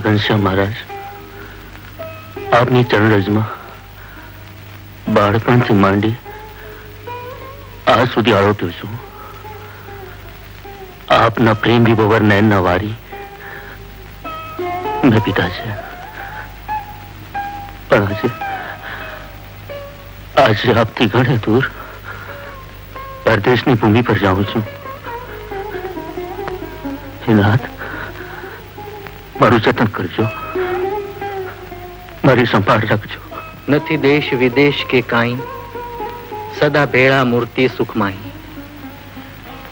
ઘનશ્યામ મહારાજ, આપની ચરણરજમાં બાળપણથી માંડી આજ સુધી આરોટ્યો છું. આપના પ્રેમ વિભોર નયનના વારી મેં પીધા છે. પણ આજે આપથી ઘણે દૂર પરદેશની ભૂમિ પર જાઉં છું. હે નાથ, મારું જતન કરજો, મારી સંભાળ રાખજો. નથી દેશ વિદેશ કે કાંઈ, સદા ભેળા મૂર્તિ સુખમાઈ.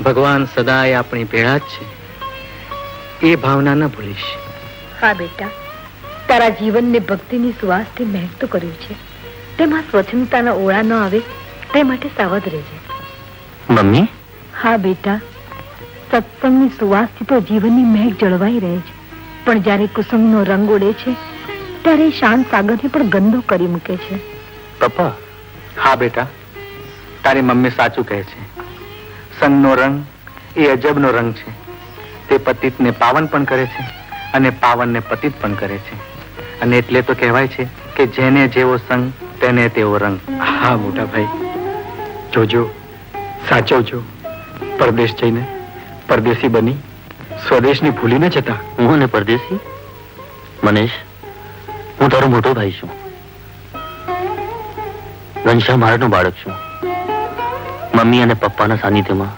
ભગવાન સદાય આપણી ભેળા જ છે, એ ભાવના ન ભૂલીશ. હા બેટા, તારા જીવનને ભક્તિની સુવાસથી મહેકતું કર્યું છે. તેમાં સ્વચ્છતાના ઓળા ન આવે તે માટે સાવધ રહેજે. મમ્મી? હા બેટા, સત્સંગની સુવાસથી તો જીવનની મહેક જળવાઈ રહે છે, પણ જ્યારે કુસુમનો રંગ ઉડે છે ત્યારે શાંત સાગરને પણ ગંદો કરી મૂકે છે. પપ્પા? હા બેટા, તારી મમ્મી સાચું કહે છે. સંગનો રંગ એ અજબનો રંગ છે. તે પતિતને પાવન પણ કરે છે અને પાવનને પતિત પણ કરે છે. અને એટલે તો કહેવાય છે કે જેને જેવો સંગ તેને તેવો રંગ. હા મોટા ભાઈ, જોજો, સાચવજો. પરદેશ જઈને પરદેશી બની સ્વદેશની ભૂલી ન જતા. હું ને પરદેશી? મનેશ, હું તારો મોટો ભાઈ છું. ઘનશ્યામ મહારાજનો બાળક છું. મમ્મી અને પપ્પાના સાનિધ્યમાં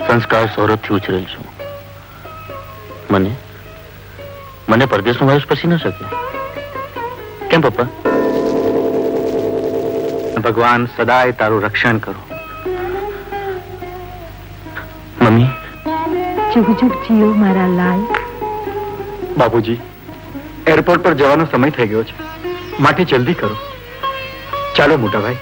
સંસ્કાર સૌરભથી ઉછરેલ છું. મને પરદેશનો વાયસ પછી ન શકે. કેમ પપ્પા? ભગવાન સદાય તારું રક્ષણ કરો. મમ્મી? જુગ જુગ જીઓ મારા લાલ. બાપુજી, એરપોર્ટ પર જવાનો સમય થઈ ગયો છે, માટે જલ્દી કરો. ચાલો મોટા ભાઈ.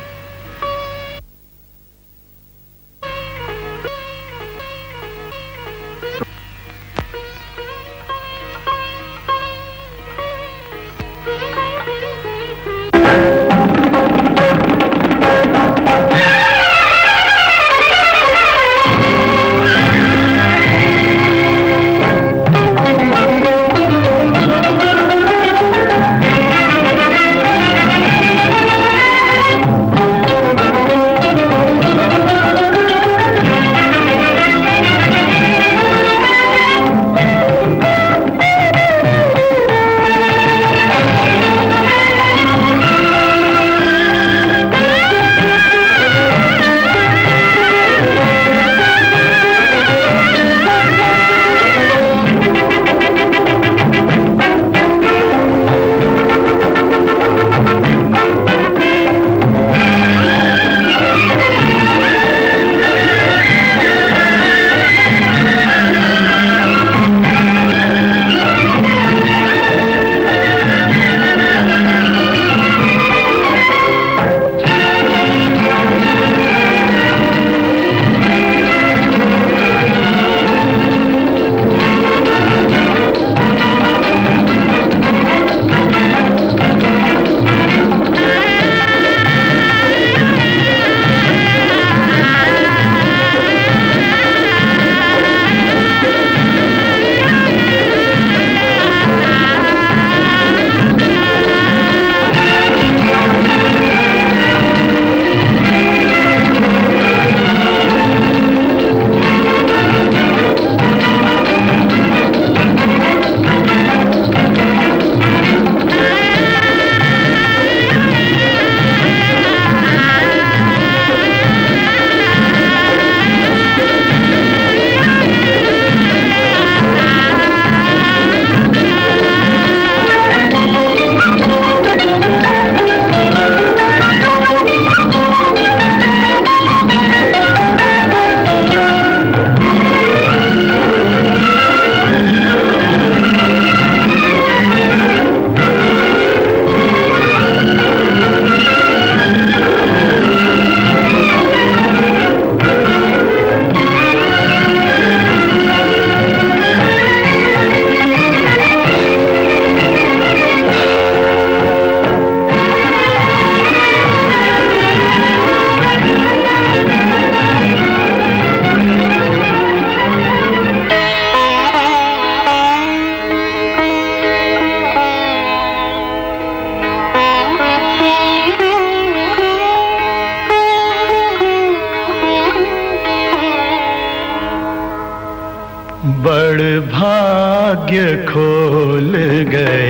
भाग्य खोल गए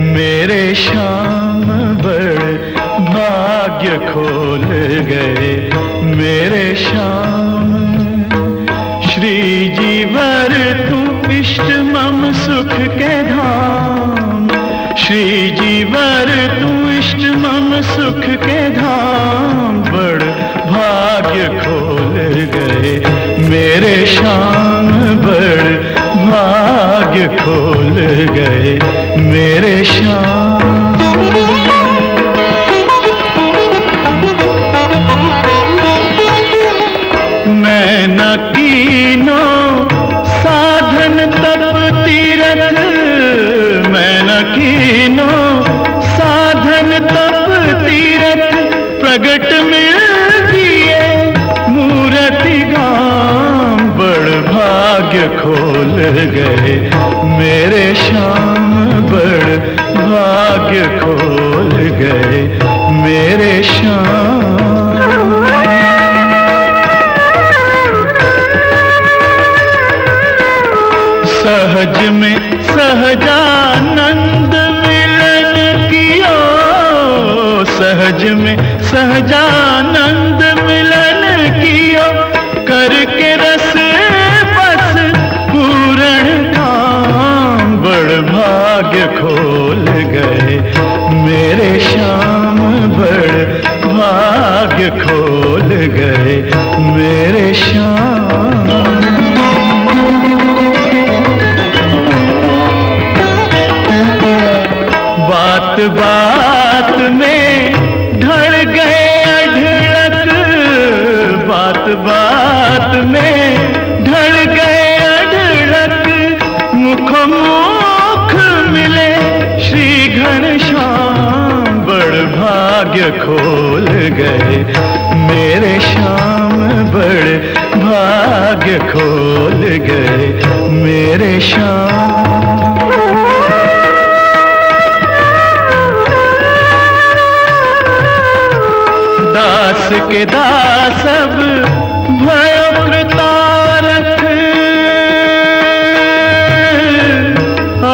मेरे श्याम बड़ भाग्य खोल गए मेरे श्याम। श्री जीवर तू इष्ट मम सुख के धाम, श्री जीवर तू इष्ट मम सुख के धाम। बड़ भाग्य खोल गए मेरे श्याम, बड़ भाग्य खोल गए मेरे श्याम। मैं न कीनो साधन तप तीरथ, मैं न कीनो साधन तप तीरथ। प्रगट मिल दिए मूर्ति गाम, बड़ भाग्य खोल गए मेरे श्याम, बड़ भाग्य खोल गए मेरे श्याम। सहज में सहजानंद मिलन कियो, सहज में सहजानंद मिलन कियो। करके रस बस पूर्ण काम, बड़ भाग्य खोल गए मेरे श्याम, बड़ भाग्य खोल गए मेरे श्याम। बात बात में ढल गए अढळक, बात बात में ढल गए अढळक। मुखोमुख मिले श्री घनश्याम, बड़ भाग्य खोल गए मेरे श्याम, बड़ भाग्य खोल गए मेरे श्याम। दास के दास अब भयो कृतारथ, आ,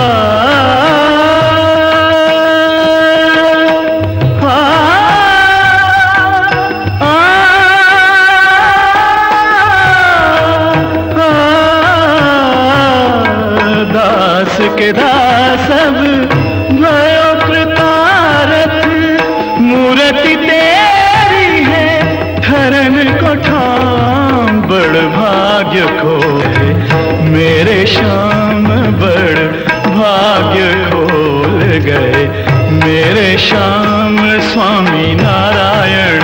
आ, आ, दास के दास अब भयो कृतारथ। मूर्ति धरन को ठाम, बड़ भाग्य खोले मेरे श्याम, बड़ भाग्य खोल गए मेरे श्याम। स्वामी नारायण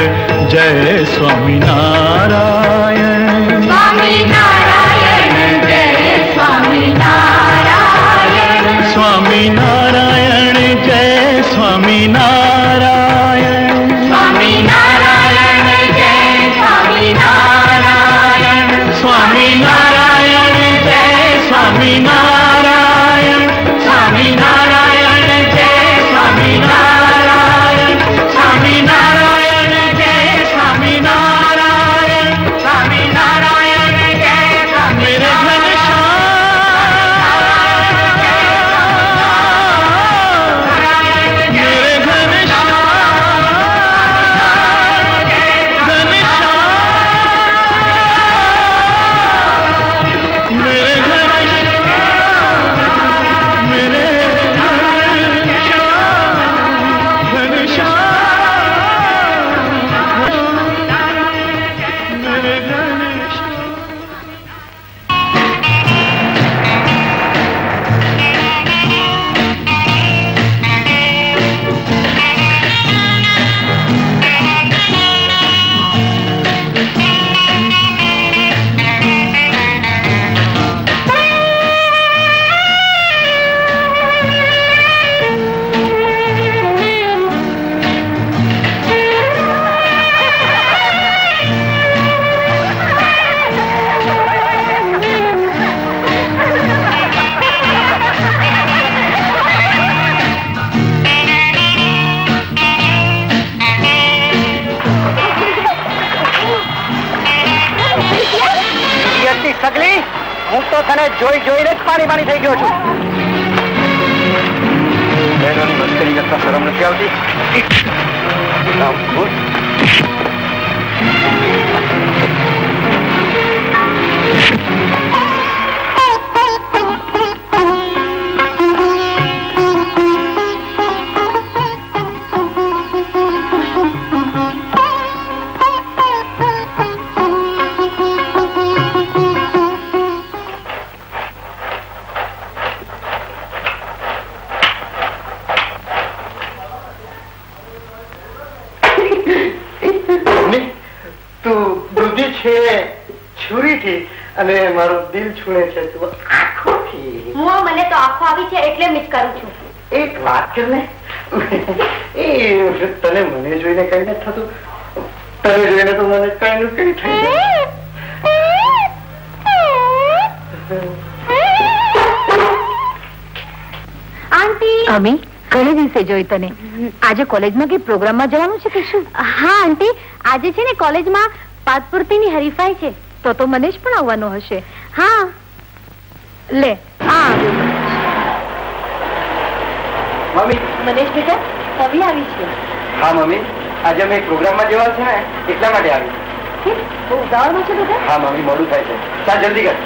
जय स्वामी नारायण, स्वामी नारायण जय स्वामी नारायण, स्वामी नारायण जय स्वामी नारायण, स्वामी नारायण जय स्वामी नारायण, स्वामी नारायण जय स्वामी नारायण, स्वामी नारायण जय स्वामी नारायण, स्वामी તો તને જોઈ જોઈને જ પાણી થઈ ગયો છું. બહેનોની મસ્કરી કરતા શરમ નથી આવતી? અને મારું દિલ છૂણે છે તું આંખોથી. મને તો આંખો આવી છે એટલે મિસ કરું છું. એક વાત કર ને, એ તને મને જોઈને કઈ નથી થતું? તને જોઈને તો મને કઈ નું કઈ થઈ જાય. આંટી અમી ઘણી દિવસે જોઈ તને. આજે કોલેજમાં કઈ પ્રોગ્રામમાં જવાનું છે કે શું? હા આંટી, આજે છે ને કોલેજમાં પાદપૂર્તિની હરીફાઈ છે. તો મનેશ પણ આવવાનો હશે. હા લે આ મમ્મી. મનેશ બેટા કવિ આવી છે. હા મમ્મી, આજે અમે પ્રોગ્રામમાં જવાનું છે ને એટલા માટે આવી. બહુ ઉતાવળમાં છે બેટા? હા મમ્મી, મોડું થાય છે. ચાલ જલ્દી કર.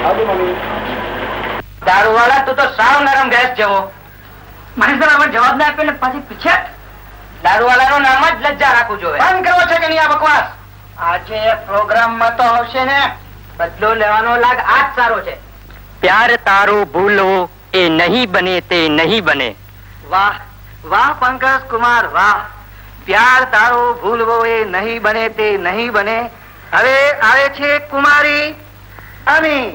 આવજો મમ્મી. દારૂવાળા તું તો સાવ નરમ ગેસ જેવો. મને બરાબર જવાબ ના આપે ને પાછી પૂછે. દારૂવાળાનું નામ જ લજ્જા રાખવું જોઈએ. બંધ કરવો છે કે નહીં આ બકવાસ? આજે પ્રોગ્રામમાં તો આવશે ને, બદલો લેવાનો લાગ આજ સારો છે. प्यार तारो भूलो ए नहीं बने ते नहीं बने. વાહ વાહ પંકજ કુમાર વાહ. પ્યાર તારો ભૂલવો એ નહીં બને તે નહીં બને. હવે આવે છે કુમારી અમી.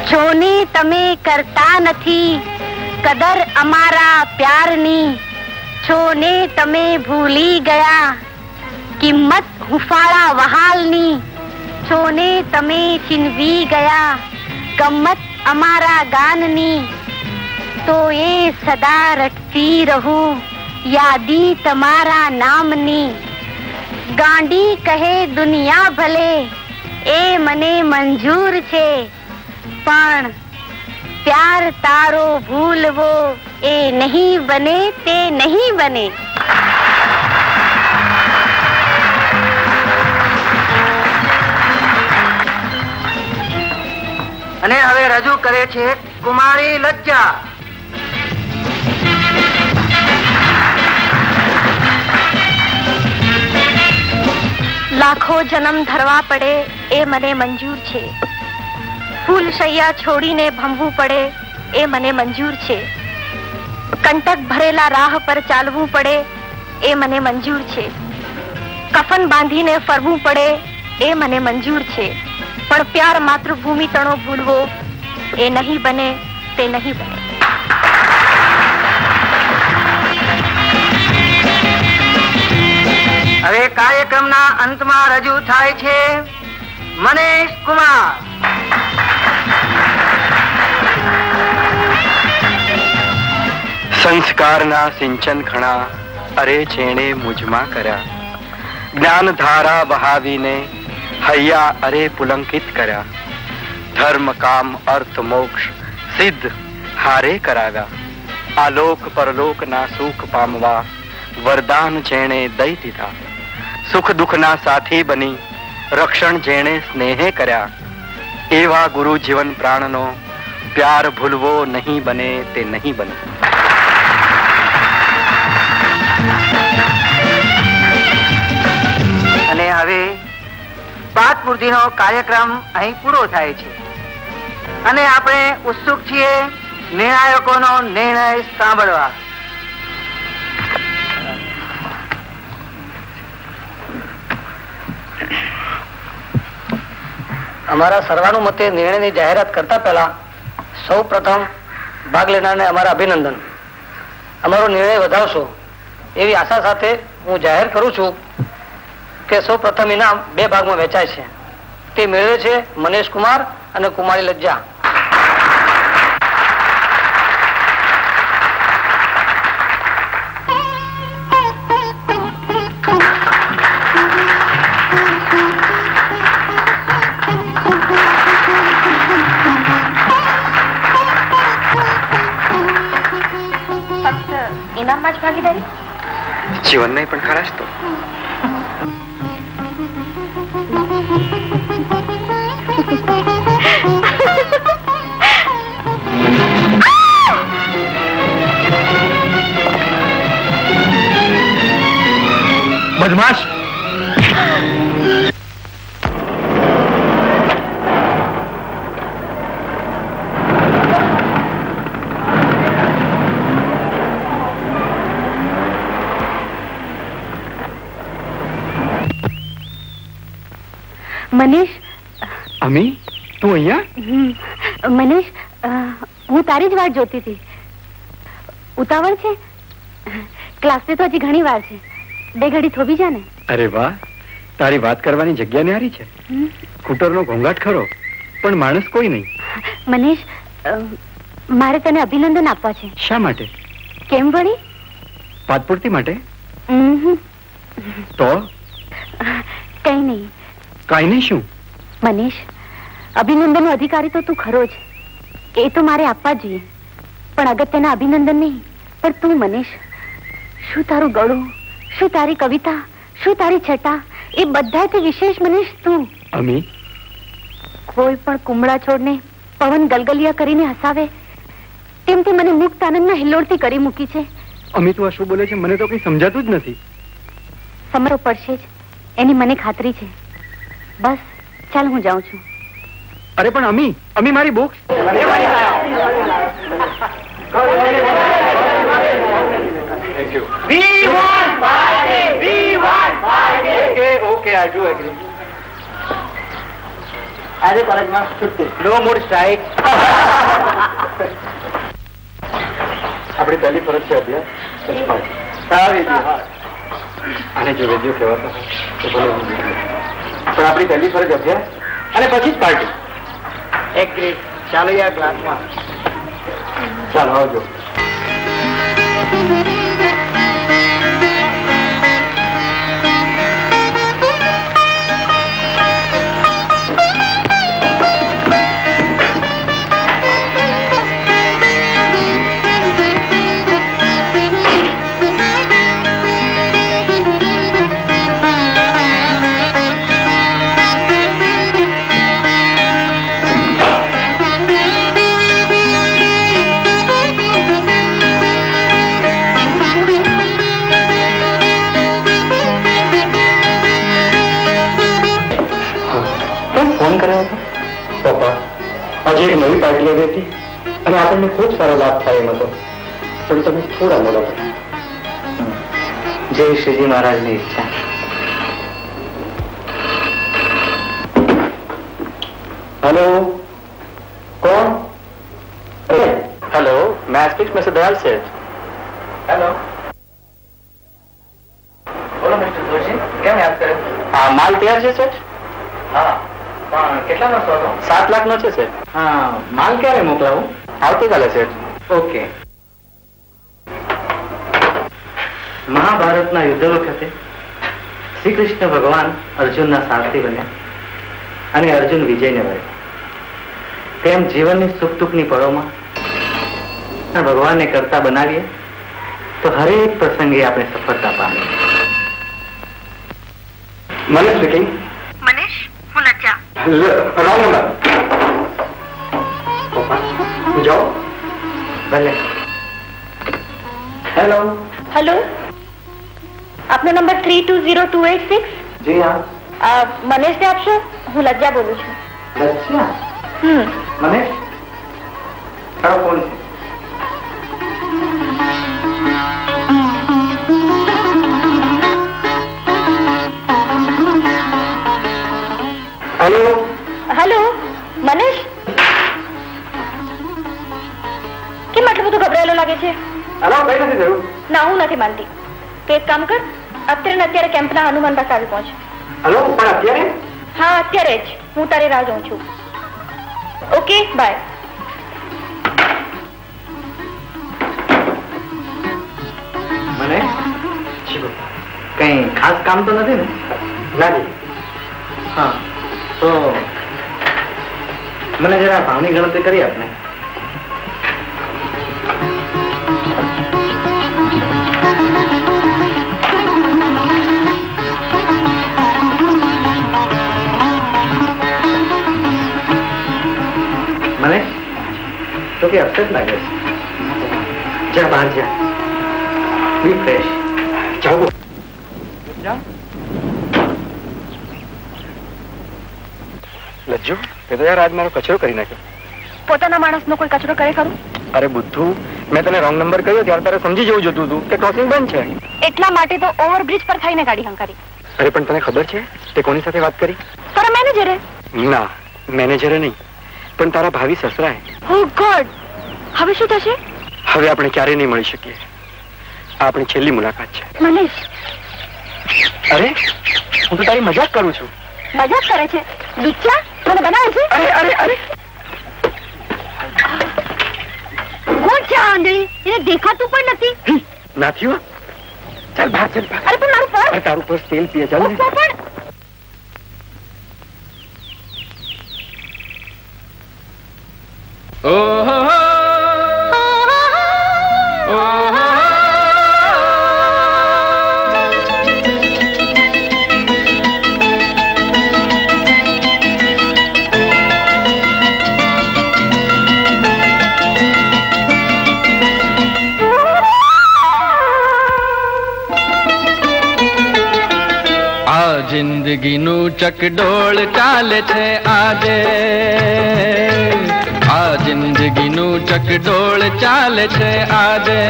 જોને તમે કરતા નથી કદર અમારા પ્યારની. જોને તમે ભૂલી ગયા કિંમત હુફાળા વહાલની. જોને તમે છીનવી ગયા ગમત અમારા ગાનની. તો એ સદા રટતી રહું યાદી તમારા નામની. ગાંડી કહે દુનિયા ભલે એ મને મંજૂર છે, પણ પ્યાર તારો ભૂલવો એ નહીં બને તે નહીં બને. અને હવે રજૂ કરે છે કુમારી લજ્જા. લાખો જન્મ ધરવા પડે એ મને મંજૂર છે. ફૂલ શૈયા છોડીને ભમવું પડે એ મને મંજૂર છે. કંટક ભરેલા રાહ પર ચાલવું પડે એ મને મંજૂર છે. કફન બાંધીને ફરવું પડે એ મને મંજૂર છે. પણ પ્યાર માતૃભૂમિ તણો ભૂલવો એ નહીં બને તે નહીં બને. હવે કાર્યક્રમના અંતમાં રજૂ થાય છે મનેશ કુમાર. સંસ્કારના સિંચન ઘણા અરે જેણે મુજમાં કર્યા. જ્ઞાન ધારા વહાવીને હૈયા અરે પુલંકિત કર્યા. ધર્મ કામ અર્થ મોક્ષ સિદ્ધ હારે કરાવ્યા. આલોક પરલોકના સુખ પામવા વરદાન જેણે દઈ દીધા. સુખ દુઃખના સાથી બની રક્ષણ જેણે સ્નેહે કર્યા. એવા ગુરુ જીવન પ્રાણનો પ્યાર ભૂલવો નહીં બને તે નહીં બને. અને હવે પાદપૂર્તિનો કાર્યક્રમ અહીં પૂરો થાય છે અને આપણે ઉત્સુક છીએ નિર્ણાયકોનો નિર્ણય સાંભળવા. અમારા સર્વાનુમતે નિર્ણયની જાહેરાત કરતા પહેલા સૌ પ્રથમ ભાગ લેનારને અમારા અભિનંદન. અમારો નિર્ણય વધાવશો એવી આશા સાથે હું જાહેર કરું છું કે સૌ પ્રથમ ઇનામ 2 ભાગમાં વહેંચાય છે. તે મેળવે છે મનેશ કુમાર અને કુમારી લજ્જા. સમાજ ભાગીદારી? જીવનને પણ ખરા જ તો. બદમાશ! મનીષ, અમી, તું અહીંયા? મનીષ, હું તારી જ વાટ જોતી હતી. ઉતાવળ છે? ક્લાસને તો હજી ઘણી વાર છે. 2 ઘડી થોભી જા ને. અરે વાહ, તારી વાત કરવાની જગ્યા ન્યારી છે. સ્કૂટરનો ઘોંઘાટ ખરો, પણ માણસ કોઈ નહીં. મનીષ, મારે તને અભિનંદન આપવા છે. શા માટે? કેમ વળી? પાદપૂર્તિ માટે? ઉહું. તો કઈ નહીં. કાંઈ નહીં. શું? મનીષ, અભિનંદનનો અધિકારી તો તું ખરો જ. એ તો મારે આપવા જ જોઈએ. પણ અગત્યના અભિનંદન નહીં, પણ તું મનીષ. શું તારું ગળું, શું તારી કવિતા, શું તારી છટા, એ બધાથી વિશેષ મનીષ તું. અમી, કોઈ પણ કુમળા છોડને પવન ગલગલિયા કરીને હસાવે તેમ તે મને મુક્ત આનંદના હિલ્લોળથી કરી મૂકી છે. અમી, તું આ શું બોલે છે? મને તો કઈ સમજાતું જ નથી. સમરો પડશે જ, એની મને ખાતરી છે. બસ ચાલ, હું જાઉં છું. અરે પણ અમી, અમી, મારી books. Okay, I do agree. આજે કોલેજમાં છુટ્ટી. No more strike. આપણી પહેલી ફરજ છે અભ્યાસ. સારી રીતે. આને જો વેદ્યો કહેવાતો તો ભલે હું નીકળું. પણ આપણી પહેલી ફરજ અભ્યાસ અને પછી જ પાર્ટી. એગ્રી. ચાલો યાર ક્લાસમાં. ચાલો આવજો. ફોન કર્યો હતો પપ્પા? આજે એક નવી પાર્ટી આવી હતી અને આપણને ખૂબ સારો લાભ થાય એમ હતો, પણ તમે થોડા મોડા પડ્યા. જય શ્રીજી મહારાજની ઈચ્છા. હેલો, કોણ? હેલો, मैं स्पीक मिस्टर दयाल से. હેલો, બોલો મિસ્ટર જોશી, કેમ યાદ કરે? હા, માલ તૈયાર છે સર? હા, પણ કેટલાનો હતો? 7 લાખનો છે સર. હા, માલ ક્યારે મોકલાવું? આવતીકાલે સર. ઓકે. મહાભારતના યુદ્ધ વખતે શ્રી કૃષ્ણ ભગવાન અર્જુનના સારથી બન્યા અને અર્જુન વિજયને મળ્યો. તેમ જીવનની સુખ દુઃખની પળોમાં ભગવાનને કરતા બનાવીએ તો હરેક પ્રસંગે આપણે સફળતા પામીએ. મને સ્પીકિંગ. મનીષ, હું લજ્જા. જાઓ. ભલે. હેલો. હેલો, આપનો નંબર 320286? જી હા. મનીષને આપશો? હું લજ્જા બોલું છું. લક્ષ્યા. મને તારો ફોન છે. હેલો. હેલો, મનીષ, કેમ આટલું બધું ગભરાયેલો લાગે છે? હેલો, કઈ નથી જરૂર. ના, હું નથી માનતી. તો એક કામ કર, અત્યારે ને અત્યારે કેમ્પના હનુમાન પાસે આવી પહોંચ. હેલો, પણ અત્યારે? હા, અત્યારે જ. હું તારી રાહ જોઉં છું. Okay, bye. મને કઈ ખાસ કામ તો નથી ને? નથી. હા, તો મને જરા ભાવની ગણતરી કરી આપને. મને તો કે અપસેટ લાગે છે જા બહાર જા બી ફ્રેશ જાઓ લજ્જુ તે તો યાર આજ મારો કચરો કરી નાખ્યો પોતાના માણસનો કોઈ કચરો કરે ખરું? અરે બુદ્ધુ મેં તને રોંગ નંબર કહ્યો ત્યારે તારે સમજી જવું જોતું હતું કે ક્રોસિંગ બંધ છે એટલા માટે તો ઓવરબ્રિજ પર થઈને ગાડી હંકારી. અરે પણ તને ખબર છે તે કોની સાથે વાત કરી? તારા મેનેજરે? ના મેનેજરે નહીં પણ તારા ભાવિ સસરાએ. ઓ ગોડ, હવે શું થશે? હવે આપણે ક્યારેય નહીં મળી શકીએ. આ આપણી છેલ્લી મુલાકાત છે. મનીષ, અરે હું તો તારી મજાક કરું છું. મજાક કરે છે? દીક્ષા મને બનાવે છે? અરે અરે અરે કોણ છે આ આંધળી? એને દેખાતું પણ નથી. નાથી હો ચાલ બહાર ચાલ બહાર. અરે પણ મારું પર્સ! અરે તારું પર્સ તેલ પીએ ચાલ ને. પણ જિંદગીનું ચકડોળ ચાલે છે આજે આ જિંદગીનું ચકડોળ ચાલે છે આજે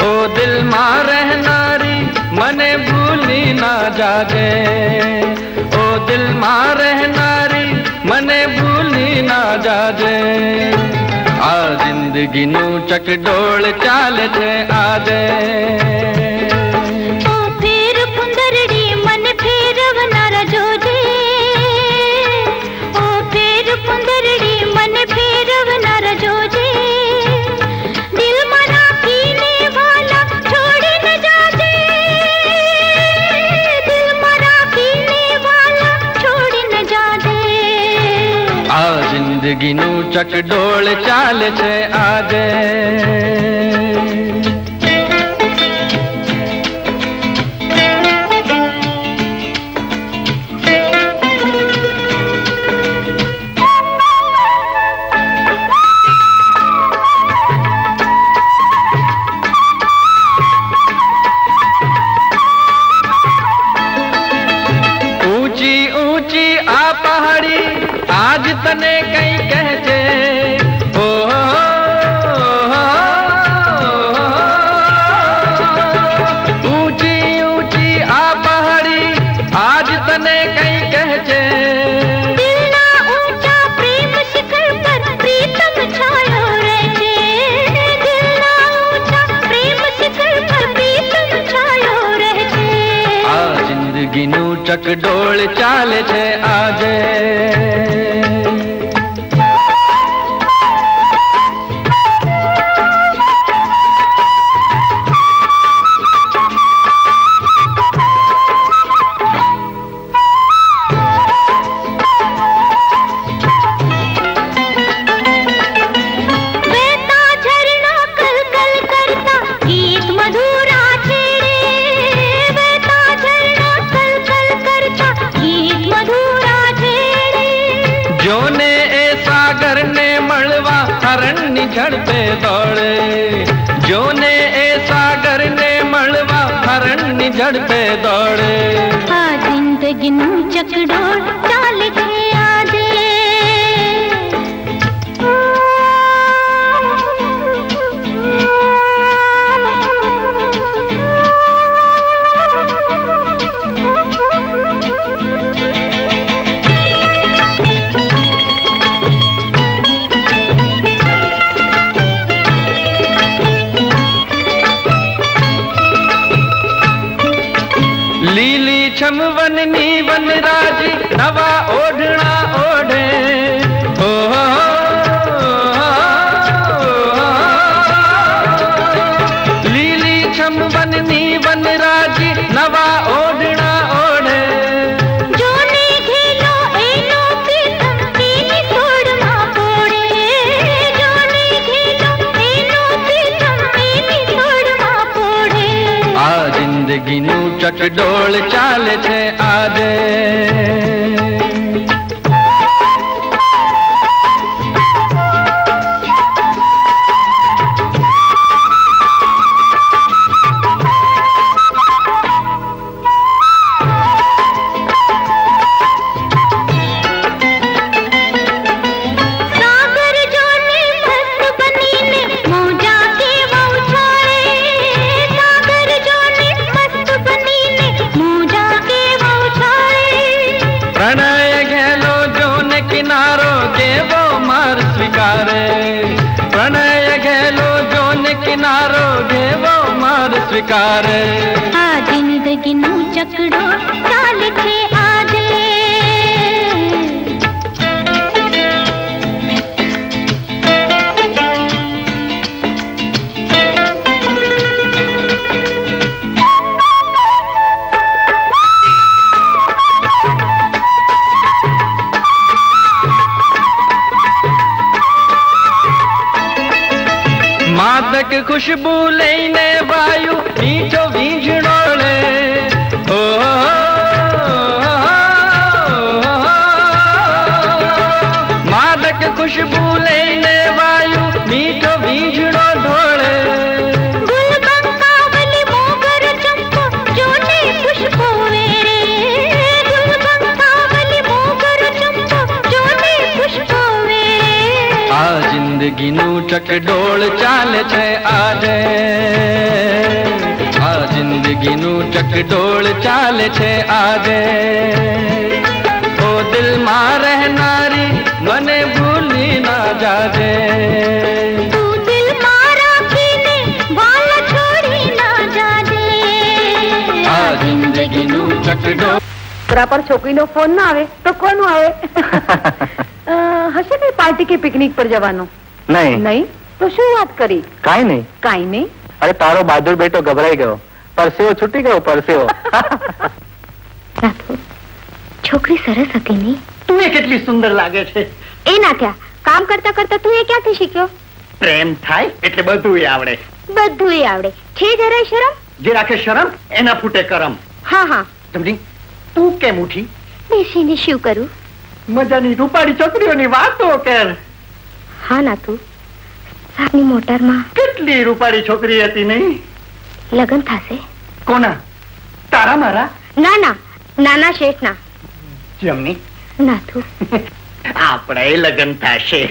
ઓ દિલમાં રહેનારી મને ભૂલી ના જાજે ઓ દિલમાં રહેનારી મને ભૂલી ના જાજે આ જિંદગીનું ચકડોળ ચાલે છે આજે જિંદગીનું ચકડોળ ચાલે છે આજે ઊંચી ઊંચી આ પહાડી આજ તને કઈ કહેજે ઓ ઊંચી ઊંચી આ પહાડી આજ તને કઈ કહેજે દિલના ઊંચા પ્રેમ શિખર પર પ્રીતમ છાયો રહેજે દિલના ઊંચા પ્રેમ શિખર પર પ્રીતમ છાયો રહેજે આ જિંદગીનું ચકડોળ ચાલે છે આજે ઝડપે દોડે જોને એ સાગર ને મળવા હરણની ઝડપે દોડે આ જિંદગીનું ચકડોળ ચાલે છે આજે લીલી છમ વનની વનરાજી નવા ઓઢણા ઓઢે લીલી છમ વનની વનરાજી નવા ઓઢણા ઓઢે જોને ઘેલો એનો પ્રીતમ એની છોડમાં પોડે જોને ઘેલો એનો પ્રીતમ એની છોડમાં પોડે આ જિંદગીનું ચકડોળ ચાલે છે આજે જેવો માર સ્વીકારે. આ જિંદગીનું ચકડો ચાલે છે આજે. માદક ખુશ્બુ લઈને વાયુ મીઠો વીંઝણો લે. ઓ માદક ખુશ્બુ લઈને વાયુ મીઠો વીંઝણો ઢોળે. ગુલબંકાવલી મોગર ચંપો જોને ખુશ્બુ વેરે. ગુલબંકાવલી મોગર ચંપો જોને ખુશ્બુ વેરે. આ જિંદગીનું ચકડોળ ચાલે છે આજે. આ જિંદગીનું ચકડોળ ચાલે છે આજે. ઓ દિલમાં રહેનારી મને ભૂલી ના જાજે. તું દિલમાં રાખીને વાલા છોડી ના જાજે. આ જિંદગીનું ચકડોળ. છોકરા પર છોકરીનો ફોન ના આવે તો કોનું આવે? હશે કઈ પાર્ટી કે પિકનિક પર જવાનું? નહીં નહીં તો શું વાત કરી? કાંઈ નહીં. કાઈ નહીં. અરે તારો બહાદુર બેટો ગભરાઈ ગયો, પરસેવો છૂટી ગયો, પરસેવો. નાથુ, છોકરી સરસ હતી નહીં? તું એ કેટલી સુંદર લાગે છે. એ ના થયા, કામ કરતા કરતા તું એ ક્યાંથી શીખ્યો? પ્રેમ થાય એટલે બધું આવડે. બધું એ આવડે છે. જરાય શરમ? જે રાખે શરમ એના ફૂટે કરમ. હા હા, સમજી? તું કેમ ઉઠી? બેસીને શું કરું? મજાની રૂપાળી છોકરીઓની વાતો કર. હા નાથુ, સાની મોટરમાં કેટલી રૂપાળી છોકરી હતી નહીં? લગ્ન થશે? કોના? તારા મારા? ના ના, નાના શેઠના. જમની નાથુ, આપણે લગ્ન થશે.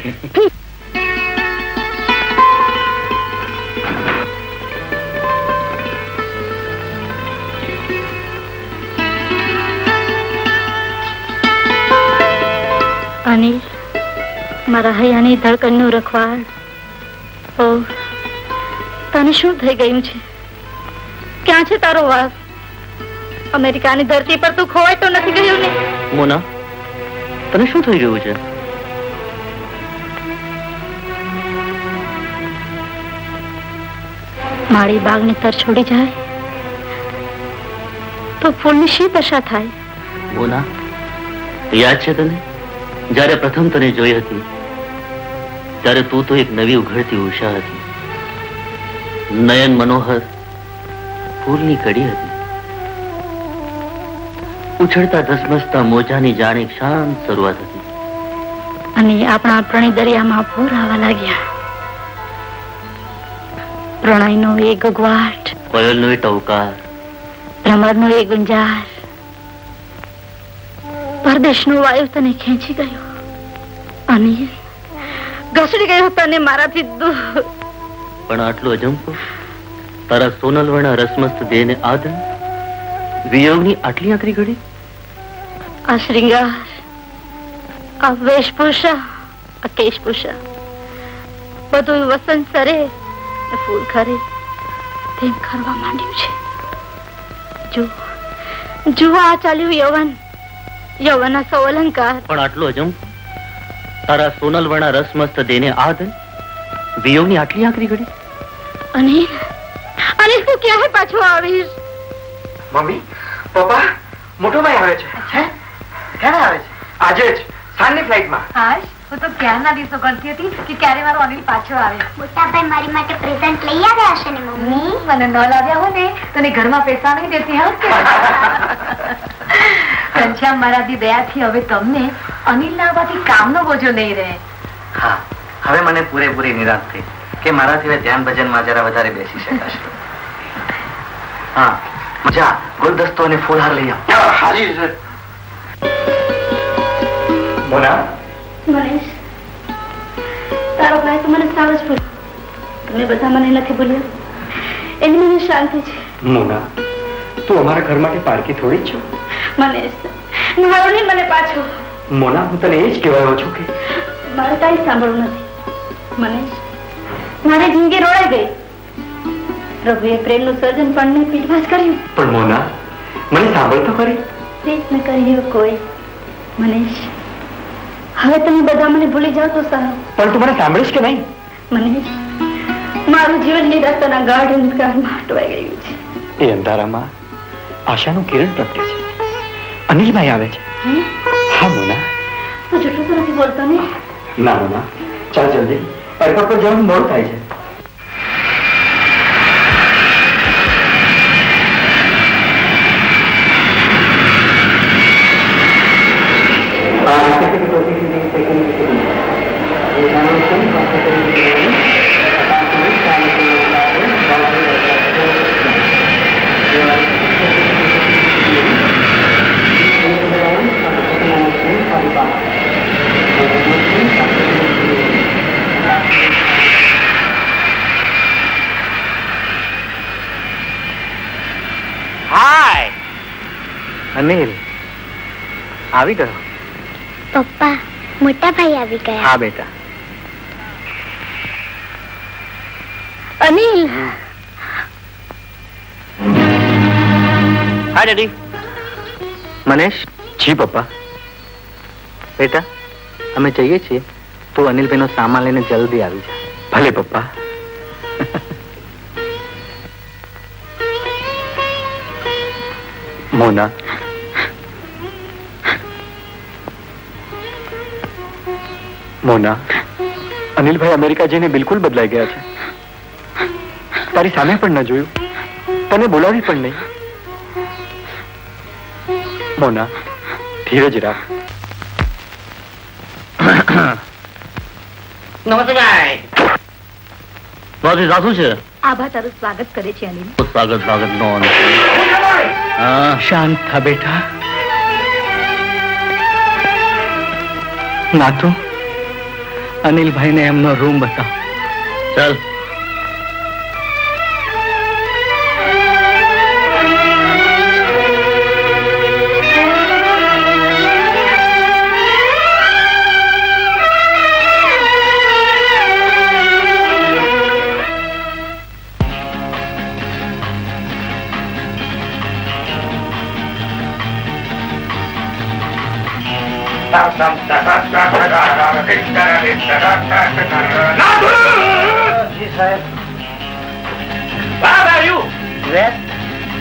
અનિલ, મારા હૈયાની ધડકનનું રખવાળ. ઓ, તને શું થઈ ગયું છે? ક્યાં છે તારો વાસ? અમેરિકાની ધરતી પર તું ખોવાય તો નથી ગયું ને? મોના, તને શું થઈ ગયું છે? મારી બાગની તર છોડી જાય તો ફૂલની શી દશા થાય? મોના, યાદ છે તને જ્યારે પ્રથમ તને જોઈ હતી ત્યારે તું તો એક નવી ઉઘડતી ઉષા હતી. નયન મનોહર ફૂલની કડી હતી. ઉછળતા ધસમસતા મોજાની જાણે શાંત શરૂઆત હતી. અને આપણા પ્રણય દરિયામાં પૂર આવવા લાગ્યા. પ્રણયનો એ ગગવાટ, કોયલનો એ ટવકાર, ભ્રમરનો એ ગુંજાર, પરદેશનો વાયુ તને ખેંચી ગયો. અનિલ, ઘસડી ગયો તને મારાથી દૂર. પણ આટલો અજંપો તારા સોનલવર્ણા રસમસ્ત દેહને આદન, વિયોગની આટલી આકરી ઘડી. આ શ્રૃંગાર, આ વેશભૂષા, આ કેશભૂષા, બધું વસંત સરે ફૂલ ખરે તેમ ખરવા માંડ્યું છે. જો જુઓ, આ ચાલ્યું યૌવન, યૌવનના સૌ અલંકાર. પણ આટલો અજંપો તારા સોનલવર્ણા રસમસ્ત દેહને આદન, વિયોગની આટલી આકરી ઘડી. અનિલ, અનિલ, તું ક્યારે પાછો આવીશ? મમ્મી, પપ્પા, મોટો ભાઈ આવે છે. ક્યારે આવે છે? આજે જ સાંજની ફ્લાઇટમાં. હાશ, હું તો ક્યારના દિવસો કરતી હતી કે ક્યારે મારો અનિલ પાછો આવે. મોટાભાઈ મારી માટે પ્રેઝન્ટ લઈ આવ્યા હશે ને મમ્મી? મને ન લાવ્યા હોય ને તને ઘરમાં પૈસા નહીં દેતી. હા, ઘનશ્યામ મહારાજની દયાથી હવે તમને અનિલ ના આવવાથી કામનો બોજો નહીં રહે. હા, હવે મને પૂરેપૂરી નિરાશ થઈ કે મારાથી હવે ધ્યાન ભજનમાં જરા વધારે બેસી શકાશે. હા, જા ગુલદસ્તો અને ફૂલહાર લઈ આવ. હાજી સર. મોના, મનીષ, તારો ભાઈ તો મને સાવ જ ભૂલ્યો. તમે બધા મને નથી ભૂલ્યા એની મને શાંતિ છે. મોના, તું અમારા ઘર માટે પારકી થોડી જ છો. મનીષ, મારો નહીં મને પાછો. મોના, હું તને એ જ કહેવાયો છું કે મારે કાંઈ સાંભળવું નથી. મનીષ, મારી જિંદગી રોડાઈ ગઈ. પ્રભુએ પ્રેમનું સર્જન પણ પીઠવા જ કર્યું. પણ મોના, મને સાંભળ તો ખરી. પ્રયત્ન કર્યો કોઈ. મનીષ, હવે તમે બધા મને ભૂલી જાઓ તો સારું. પણ તું મને સાંભળીશ કે નહીં? મનીષ, મારું જીવન નિરાશાના ગાઢ અંધકારમાં અટવાઈ ગયું છે. એ અંધારામાં આશાનું કિરણ પ્રગટે છે. અનિલભાઈ આવે છે. હા મોના. તું જૂઠું તો નથી બોલતો ને? ના મોના, ચાલ જલ્દી, એરપોર્ટ પર જવાનું મોડું થાય છે. અનિલ આવી ગયો. પપ્પા, મોટા ભાઈ આવી ગયા. હા બેટા. અનિલ, હા ડેડી. મનેશ. જી પપ્પા. બેટા, અમે જઈએ છીએ. તું અનિલભાઈનો સામાન લઈને જલ્દી આવી જા. ભલે પપ્પા. મોના, મોના, અનિલભાઈ અમેરિકા જઈને બિલકુલ બદલાઈ ગયા છે. તારી સામે પણ ન જોયું, તને બોલાવી પણ નહીં. મોના, ધીરજ રાખ. નમસ્તે ભાઈ. બાકી સાસુ છે. આભા તારું સ્વાગત કરે છે અનિલ. સ્વાગત નો. શાંત થા બેટા. નાતુ, અનિલભાઈને એમનો રૂમ બતાવ. ચાલ.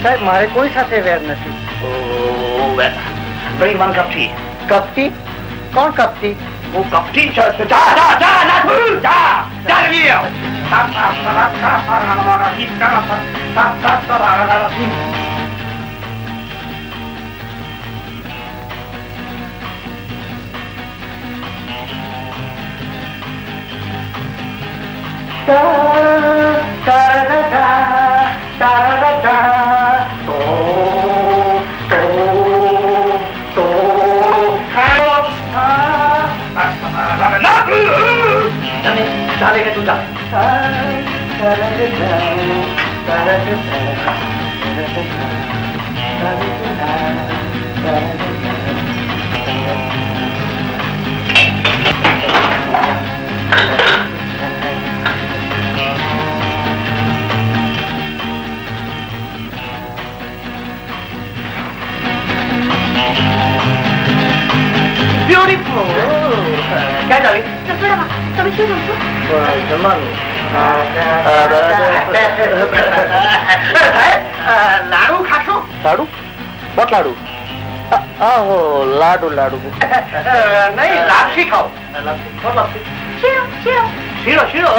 સાહેબ, મારે કોઈ સાથે વેર નથી. Bring one cup tea. કપટી? કોણ કપટી? હું કપટી છું. ક્યાં જાવી? તમે શું જમશો? જમવાનું. લાડુ ખાશો? લાડુ? what લાડુ? લાડુ નહીં, લાપસી ખાઓ. લાપસી. શીરો.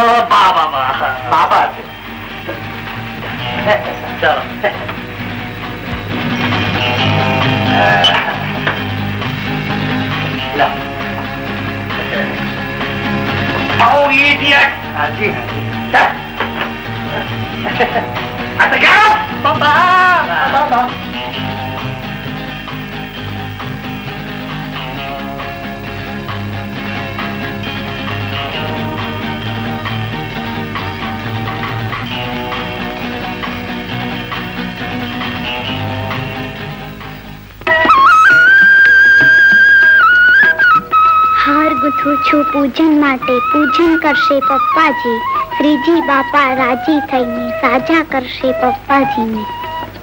બાબા છે. ચાલો. Oh, idiot! Haji. At the gas! Papa! હાર ગુથું છું પૂજન માટે, પૂજન કરશે પપ્પાજી. શ્રીજી બાપા રાજી થઈને સાજા કરશે પપ્પાજીને.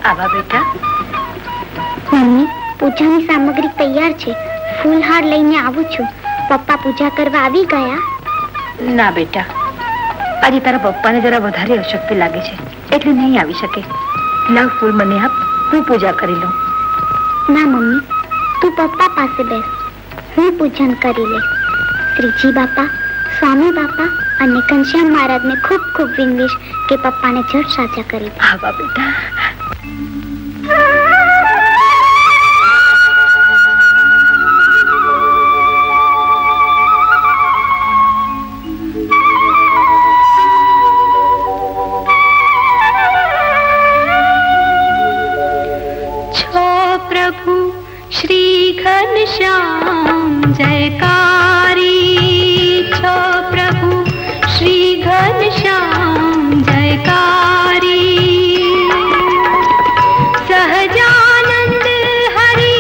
આવા બેટા. મમ્મી, પૂજાની સામગ્રી તૈયાર છે. ફૂલહાર લઈને આવું છું. પપ્પા પૂજા કરવા આવી ગયા? ના બેટા, આજે તારા પપ્પાને જરા વધારે અશક્તિ લાગે છે એટલે નહીં આવી શકે. લાવ ફૂલ મને આપ, હું પૂજા કરી લઉં. ના મમ્મી, તું પપ્પા પાસે બેસ, હું પૂજન કરી લે. શ્રીજી બાપા, સ્વામી બાપા અને ઘનશ્યામ મહારાજને ખૂબ ખૂબ વિનવીશ કે પપ્પાને જડ સાજા કરી દે. આવા બેટા. प्रभु श्री घनश्याम जयकारी छो प्रभु श्री घनश्याम जयकारी सहजानंद हरि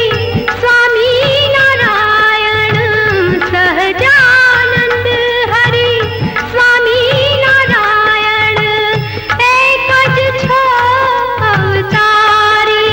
स्वामी नारायण सहजानंद हरि स्वामी नारायण एक ज छो अवतारी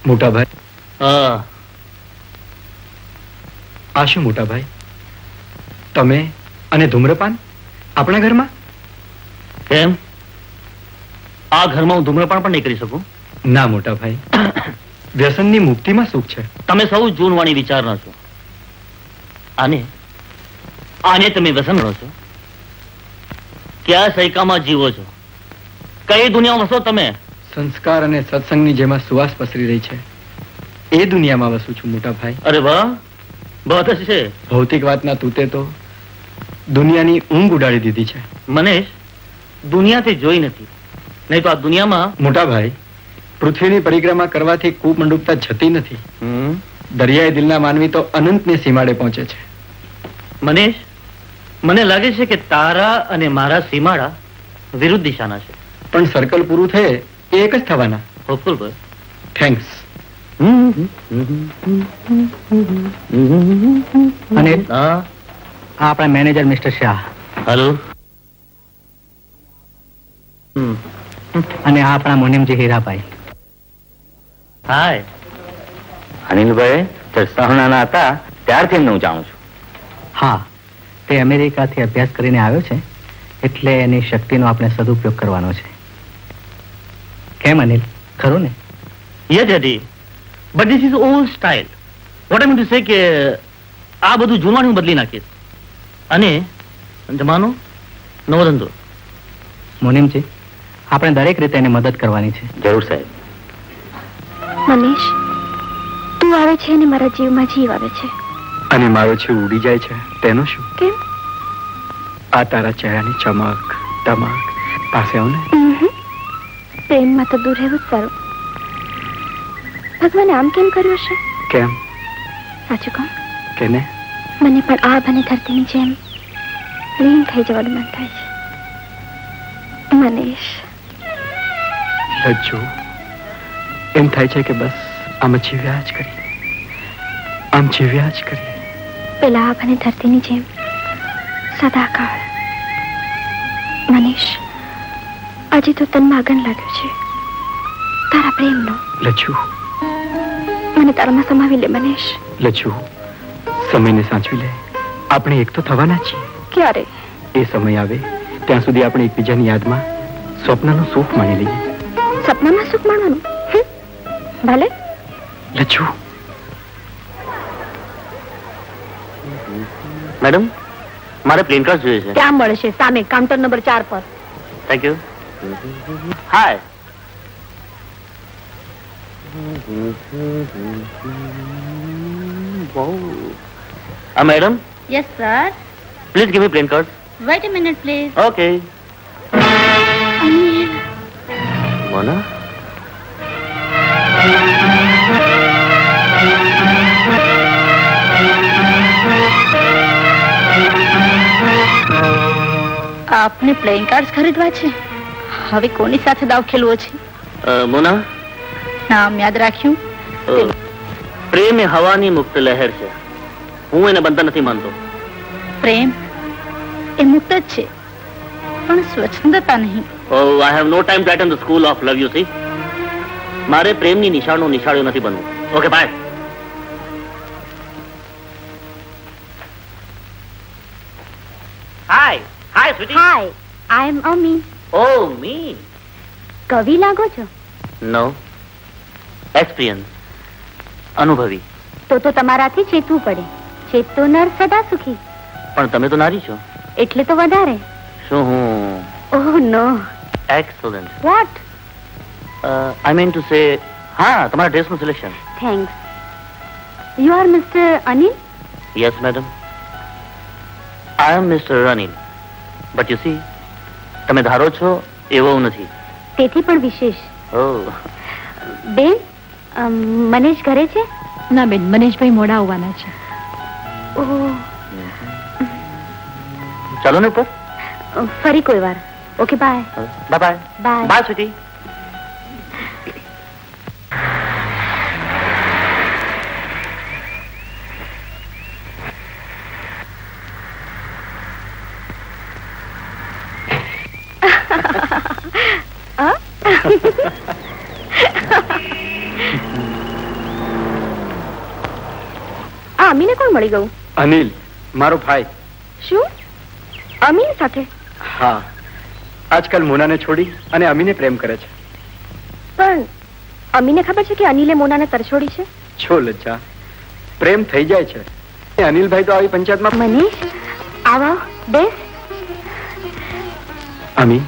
મોટા ભાઈ, હા, આ શું મોટા ભાઈ? તમે અને ધૂમ્રપાન આપણા ઘરમાં? કેમ? આ ઘરમાં હું ધૂમ્રપાન પણ નહીં કરી શકું? ના મોટા ભાઈ, વ્યસનની મુક્તિમાં સુખ છે. તમે સૌ જૂનવાણી વિચારના છો. આને તમે વ્યસન ગણો છો? ક્યાં સૈકામાં જીવો છો? કઈ દુનિયામાં વસો તમે? સંસ્કાર અને સત્સંગની જેમાં સુવાસ પસરી રહી છે એ દુનિયામાં વસું છું મોટા ભાઈ. અરે વાહ, બહુ જ છે. ભૌતિક વાતના તૂતે તો દુનિયાની ઊંઘ ઉડાડી દીધી છે. મનેશ, દુનિયાથી જોઈ નથી, નહીં તો આ દુનિયામાં મોટા ભાઈ, પૃથ્વીની પરિક્રમા કરવાથી કુમંડુકતા જતી નથી. દરિયાઈ દિલના માનવી તો અનંતની સીમાડે પહોંચે છે. મનીષ, મને લાગે છે કે તારા અને મારા સીમાડા વિરુદ્ધ દિશાના છે. પણ સર્કલ પૂરું થયે એ એક જ થવાના. Hopeful boy. થેન્ક્સ. અને હા, આ આપણા મેનેજર મિસ્ટર શાહ, હેલો. અને આ આપણા મુનિમજી હીરાભાઈ. હાય. અનિલભાઈ ચરસાણાના હતા ત્યારથી હું જાણું છું. હા, તે અમેરિકાથી અભ્યાસ કરીને આવ્યો છે, એટલે એની શક્તિનો આપણે સદુપયોગ કરવાનો છે. કેમ અનિલ, ખરું ને? Yes daddy, but this is old style. What I mean to say કે આ બધું જૂનવાણી હું બદલી નાખીશ અને જમાનો નવો ધંધો. મુનિમજી, આપણે દરેક રીતે એને મદદ કરવાની છે. જરૂર સાહેબ. મનીષ, તું આવે છે અને મારા જીવમાં જીવ આવે છે. અને મારો જીવ ઉડી જાય છે તેનું શું? કેમ? આ તારા ચહેરાની ચમક ધમક પાસે આવ ને. પ્રેમમાં તો દૂર રહેવું જ સારું. ભગવાને આમ કેમ કર્યું છે? કેમ? સાચું કહું, કેને? મને પણ આ અને ધરતીની જેમ લીન થઈ જવાનું મન થાય છે. મનીષ, લજ્જુ, એમ થાય છે કે બસ આમ જીવ્યા જ કરીએ, આમ જીવ્યા જ કરીએ. પેલા આ અને ધરતીની જેમ સદાકાળ. મનીષ, આજે તો તનમાં આગન લાગ્યો છે તારા પ્રેમનો. લજ્જુ, મને તારામાં સમાવી લે મનીષ. લજ્જુ, સમયને સાચવી લે. આપણે એક તો થવાના છીએ. ક્યારે? એ સમય આવે ત્યાં સુધી આપણે એકબીજાની યાદમાં સ્વપ્નનું સુખ માણી લઈએ. સપનામાં સુખ માણવાનું? ભલે. લજ્જુ. મેડમ, મારે પ્લેન કાર્ડ જોઈએ છે. ક્યાં મળે છે? સામે કાઉન્ટર નંબર 4 પર. Thank you. Hi. Madam, yes sir. Please give me plain card. Wait a minute please. Okay. Mona, આપને પ્લેઇંગ કાર્ડ્સ ખરીદવા છે? હવે કોની સાથે દાવ ખેલવો છે? મોના, નામ યાદ રાખ્યું? પ્રેમ એ હવાની મુક્ત લહેર છે. હું એને બંધન નથી માનતો. પ્રેમ એ મુક્ત જ છે, પણ સ્વચ્છંદતા નહીં. Oh, I have no time to attend the school of love, you see. મારે પ્રેમની નિશાળનું નિશાળ્યું નથી બનવું. Okay, bye. Hi. Hi sweetie. Hi, I am Ami. Oh, me. કવિ લાગો છો? No. Experience. અનુભવી. તો તમારાથી ચેતવું પડે. ચેતતો નર સદા સુખી. પણ તમે તો નારી છો. એટલે તો વધારે. શું હું? Oh no. Excellent. What? I mean to say, હા, તમારા ડ્રેસનું selection. Thanks. You are mister Anil? Yes, madam. I am Mr. Anil. But you see, તમે ધારો છો એવો હું નથી. તેથી પણ વિશેષ. Oh. બેન, મનેશ ઘરે છે? ના બેન, મનેશભાઈ મોડા આવવાના છે. ઓહ, ચાલો ને ઉપર. ફરી કોઈ વાર. Okay, bye. Bye bye. Bye. Bye sweetie. આ અમીને કોણ મળી ગયું? અનિલ, મારો ભાઈ. શું? અમીન સાથે? હા, આજકાલ મોનાને છોડી અને અમીને પ્રેમ કરે છે. પણ અમીને ખબર છે કે અનિલે મોનાને તરછોડી છે? છો લજ્જા, પ્રેમ થઈ જાય છે. એ અનિલભાઈ તો આવી પંચાયતમાં. મનીષ, આવો બેસ. અમી,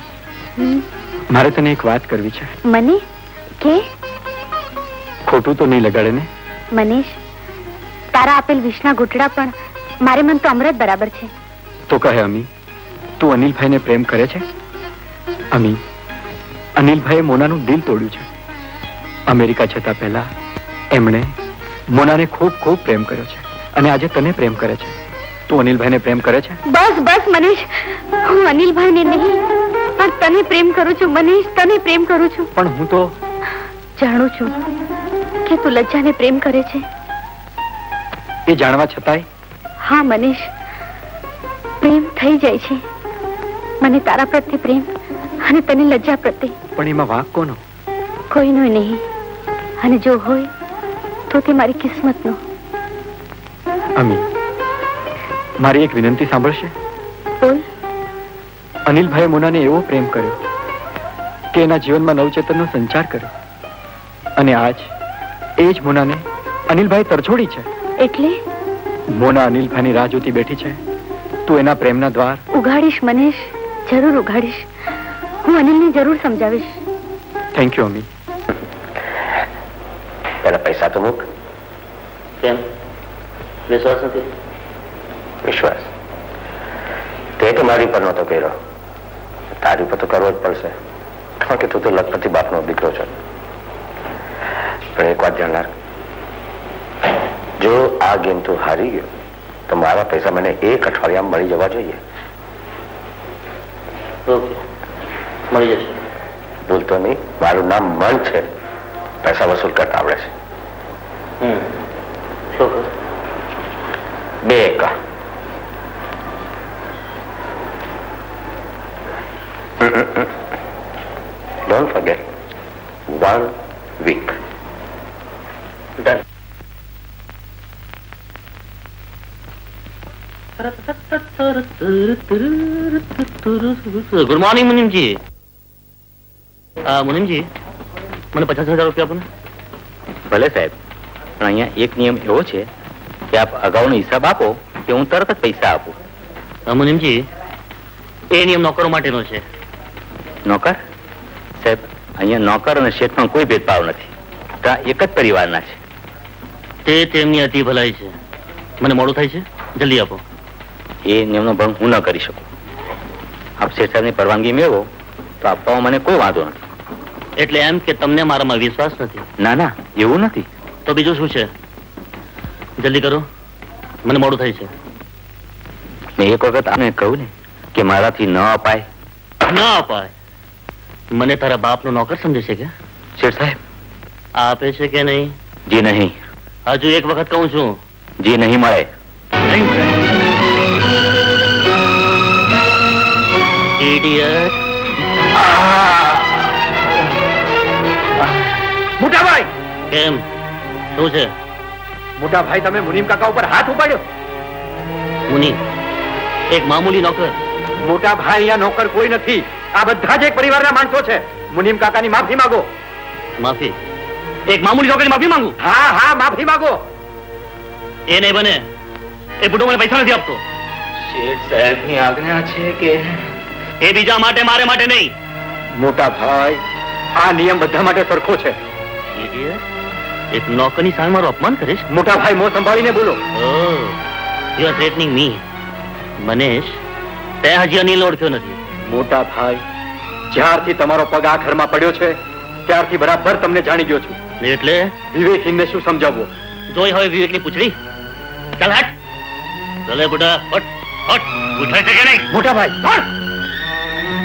મારે તને એક વાત કરવી છે. મને કે? ખોટું તો નહીં લગાડે ને? મનીષ, તારા આપેલ વિષના ઘૂંટડા પણ મારે મન તો અમૃત બરાબર છે. તો કહે અમી, તું અનિલભાઈને પ્રેમ કરે છે? અમી, અનિલભાઈએ મોનાનું દિલ તોડ્યું છે. અમેરિકા જતા પહેલા એમણે મોનાને ખૂબ ખૂબ પ્રેમ કર્યો છે અને આજે તને પ્રેમ કરે છે. તું અનિલભાઈને પ્રેમ કરે છે? બસ બસ મનીષ, હું અનિલભાઈને નહીં પણ તને પ્રેમ કરું છું મનીષ, તને પ્રેમ કરું છું. પણ હું તો જાણું છું કે તું લજ્જાને પ્રેમ કરે છે. એ જાણવા છતાંય હા મનીષ, પ્રેમ થઈ જાય છે. મને તારા પ્રત્યે પ્રેમ અને તને લજ્જા પ્રત્યે. પણ એમાં વાંક કોનો? કોઈનો નહીં, અને જો હોય તો તે મારી કિસ્મતનો. અમી, મારી એક વિનંતી સાંભળશે? બોલ. અનિલભાઈએ મોનાને એવો પ્રેમ કર્યો કે એના જીવનમાં નવચેતનનો સંચાર કર્યો, અને આજ એ જ મોનાને અનિલભાઈ તરછોડી છે. એટલે મોના અનિલભાઈની રાહ જોતી બેઠી છે. તું એના પ્રેમના દ્વાર ઉઘાડીશ મનીષ, જરૂર ઉઘાડીશ. હું અનિલને જરૂર સમજાવીશ. થેન્ક યુ અમી. પેલા પૈસા તો મૂક. કેમ? વિશ્વાસ નથી? વિશ્વાસ તે તો મારી પર નહોતો કર્યો, તારી પર તો કરવો જ પડશે, કારણ કે તું તો લખપતિ બાપનો દીકરો છે. પણ એક વાત જાણનાર, જો આ ગેમ તું હારી ગયો તો મારા પૈસા મને એક અઠવાડિયામાં મળી જવા જોઈએ. ઓકે, મળી જશે. ભૂલતો નહીં, મારું નામ મન છે, પૈસા વસૂલ કરતા આવડે છે. શું કર? 2 એકા. Don't forget, 1 week. Done. Good morning મુનિમજી. મુનિમજી, મને 50,000 રૂપિયા આપો ને. ભલે સાહેબ, પણ અહીંયા એક નિયમ એવો છે કે આપ અગાઉનો હિસાબ આપો કે હું તરત જ પૈસા આપું. મુનિમજી, એ નિયમ નોકરો માટેનો છે. નોકર? સાહેબ, અહીંયા નોકર અને શેઠમાં કોઈ ભેદભાવ નથી. ત્યાં એક જ પરિવારના છે. તે તેમની અતિ ભલાઈ છે. મને મોડું થાય છે, જલ્દી આપો. એ નિયમનો ભંગ હું ન કરી શકું. આપ શેઠ સાહેબની પરવાનગી મેળવો તો આપવામાં મને કોઈ વાંધો નથી. એટલે એમ કે તમને મારામાં વિશ્વાસ નથી? ના ના, એવું નથી. તો બીજું શું છે? જલ્દી કરો, મને મોડું થાય છે. મેં એક વખત આને કહ્યું ને કે મારાથી ન અપાય. ના અપાય? મને તારા બાપનો નોકર સમજે છે કે? શેઠ સાહેબ, આપે છે કે નહીં? જી નહીં. હજુ એક વખત કહું છું. જી નહીં મળે. નહીં મળે. Idiot. મોટા ભાઈ! કેમ? શું છે? મોટા ભાઈ, તમે મુનીમ કાકા ઉપર હાથ ઉપાડ્યો. મુનિ, એક મામૂલી નોકર. મોટા ભાઈ, અહીંયા નોકર કોઈ નથી. આ બધા જ એક પરિવારના માણસો છે. મુનીમ કાકાની માફી માંગો. માફી? એક મામૂલી નોકરની માફી માંગુ? હા હા, માફી માંગો. એ નહીં બને. એ બુઢો મને પૈસા નથી આપતો. શેઠ સાહેબની આજ્ઞા છે કે એ બીજા માટે, મારે માટે નહીં. મોટા ભાઈ, આ નિયમ બધા માટે સરખો છે. Idiot. એક નોકરની સામે મારું અપમાન કરીશ? મોટા ભાઈ, મોં સંભાળીને બોલો. Oh, you are threatening me. Manesh, તે હજી અનિલ ઓળખ્યો નથી. મોટા ભાઈ, જ્યારથી તમારો પગ આ ઘરમાં પડ્યો છે ત્યારથી બરાબર તમને જાણી ગયો છું. એટલે વિવેકહીનને શું સમજાવવો? જોઈ હવે વિવેકની પૂછડી. ચાલ હટ. ચલે બુઢા, હટ હટ. પૂછે છે કે નહીં? મોટા ભાઈ,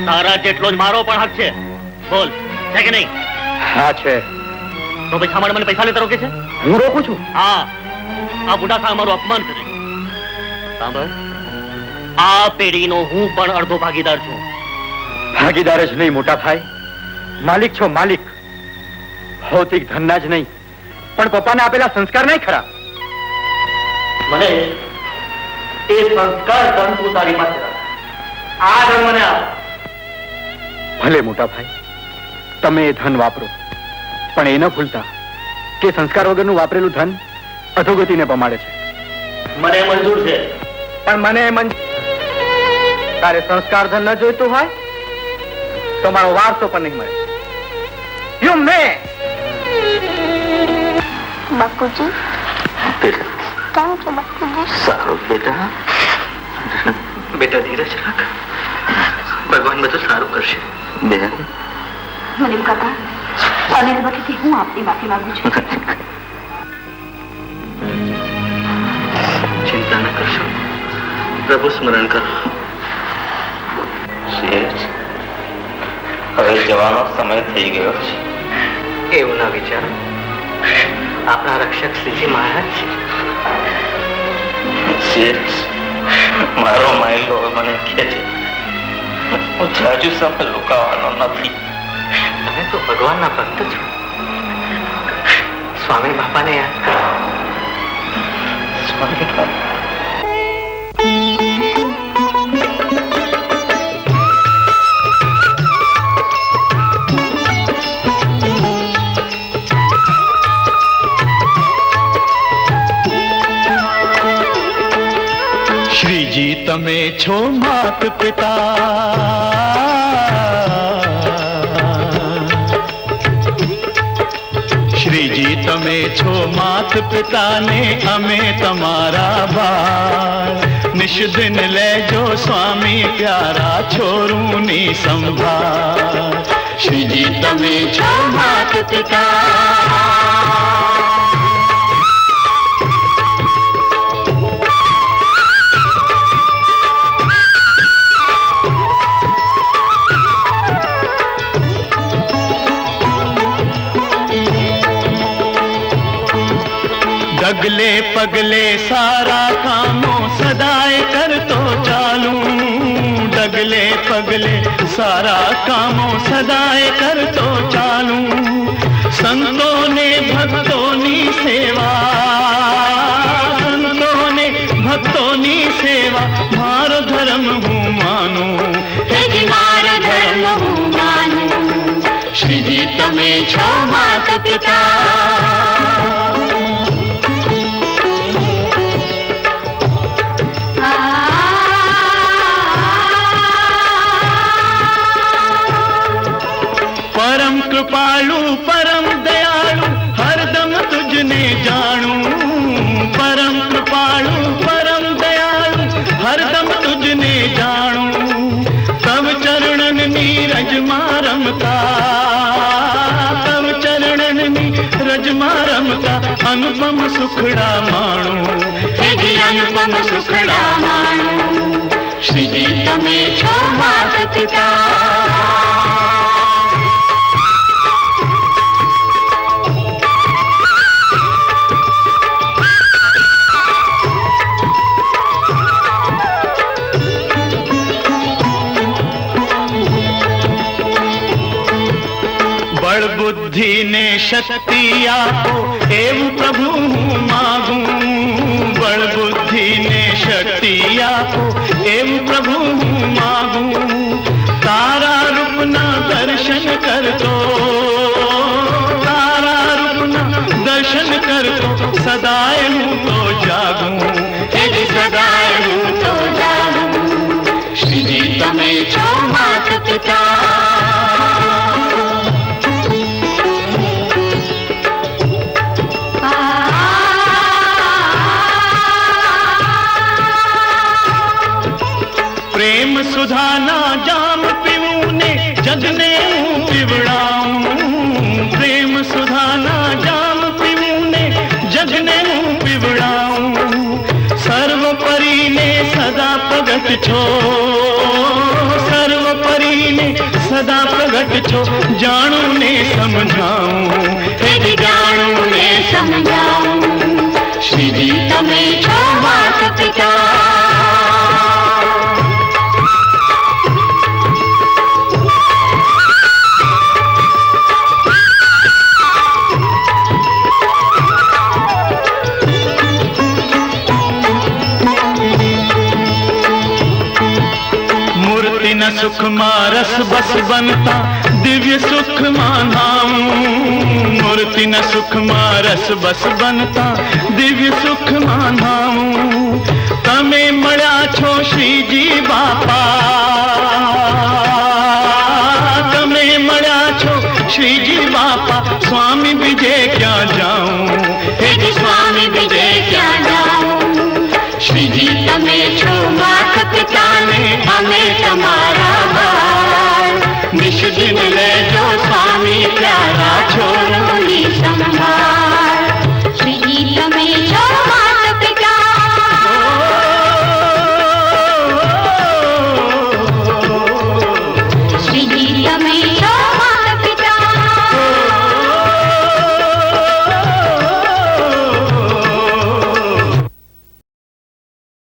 તારા જેટલો જ મારો પણ હક છે. બોલ, છે કે નહીં? હા છે. તો ભાઈ સામાન્ય મને પૈસા લેતા રોકે છે? હું રોકું છું? હા, આ બુઢા સામે મારું અપમાન કરે. સાંભળ, આ પેઢીનો હું પણ અડધો ભાગીદાર છું. ભાગીદાર જ નહીં મોટા ભાઈ, માલિક છો માલિક. ભૌતિક ધનના જ નહીં, પણ પપ્પાને આપેલા સંસ્કાર નહીં ખરા? મને એ સંસ્કાર ધન તું તારી પાસે રાખ. આ ધન મને આપ. ભલે મોટા ભાઈ, તમે એ ધન વાપરો, પણ એ ન ભૂલતા કે સંસ્કાર વગરનું વાપરેલું ધન અધોગતિને પમાડે છે. મને મંજૂર છે, પણ મને તારે સંસ્કાર ધન ન જોઈતું હોય તો મારો વારસો પણ નહીં મળે. You may. બાપુજી, કેમ છો બાપુજી? સારું બેટા. બેટા ધીરજ રાખ, ભગવાન બધું સારું કરશે. બેન, મુનિમ કાકા, અનિલ વતીથી હું આપની માફી માંગુ છું. ચિંતા ન કરશો, પ્રભુ સ્મરણ કરો. હવે જવાનો સમય થઈ ગયો છે. એવું ના વિચારો, આપણા રક્ષક શ્રીજી મહારાજ છે. મારો માયલો હવે મને કહે છે હું જાજુ સમય રોકાવાનો નથી. તમે તો ભગવાનના ભક્ત છો. સ્વામી બાપાને યાદ કરો. સ્વામી બાપા. શ્રીજી તમે છો માત પિતા, શ્રીજી તમે છો માત પિતા ને અમે તમારા બાળ. નિષદિન લેજો સ્વામી પ્યારા છોરુંની સંભાળ. શ્રીજી તમે છો માત પિતા. डगले पगले सारा कामों सदाए करतो चालूं. डगले पगले सारा कामों सदाए करतो चालूं. संतों ने भक्तों ની સેવા, સંતों ने भक्तों ની સેવા મારો ધર્મ હું માનું. હે મારો ધર્મ હું માનું. શ્રીજી તમે છો માત પિતા. परम कृपालु परम दयालु हरदम तुझने जाणूं. परम कृपालु परम दयालु हरदम तुझने जाणूं. तव चरणन नीरज मां रमता, तव चरणन नीरज मां रमता अनुपम सुखड़ा माणूं. अनुपम सुखड़ा माणूं. श्रीजी તમે છો માત પિતા. बड़ बुद्धि ने शक्ति आपो एवं प्रभु हूँ मागूं. बड़ बुद्धि ने शक्ति आपो एवं प्रभु हूँ मागूं. तारा रूपना दर्शन कर तो, तारा रूपना दर्शन कर तो सदाए हूँ तो जागूं. सदाए हूँ तो जागूं. श्रीजी તમે છો માત પિતા. प्रेम सुधाना जाम पीऊं ने जगने हूँ पिवड़ाऊं. प्रेम सुधाना जाम पीऊं ने जगने हूँ पिवड़ाऊं. सर्वपरि ने सदा प्रगट छो, सर्वपरि ने सदा प्रगट छो जानू ने समझाऊं. जानू ने समझाऊं. श्रीजी તમે છો માત પિતા. न सुख मां रस बस बनता दिव्य सुख मां नाऊं. मूर्ति न सुख मां रस बस बनता दिव्य सुख मां नाऊं. તમે મળ્યા છો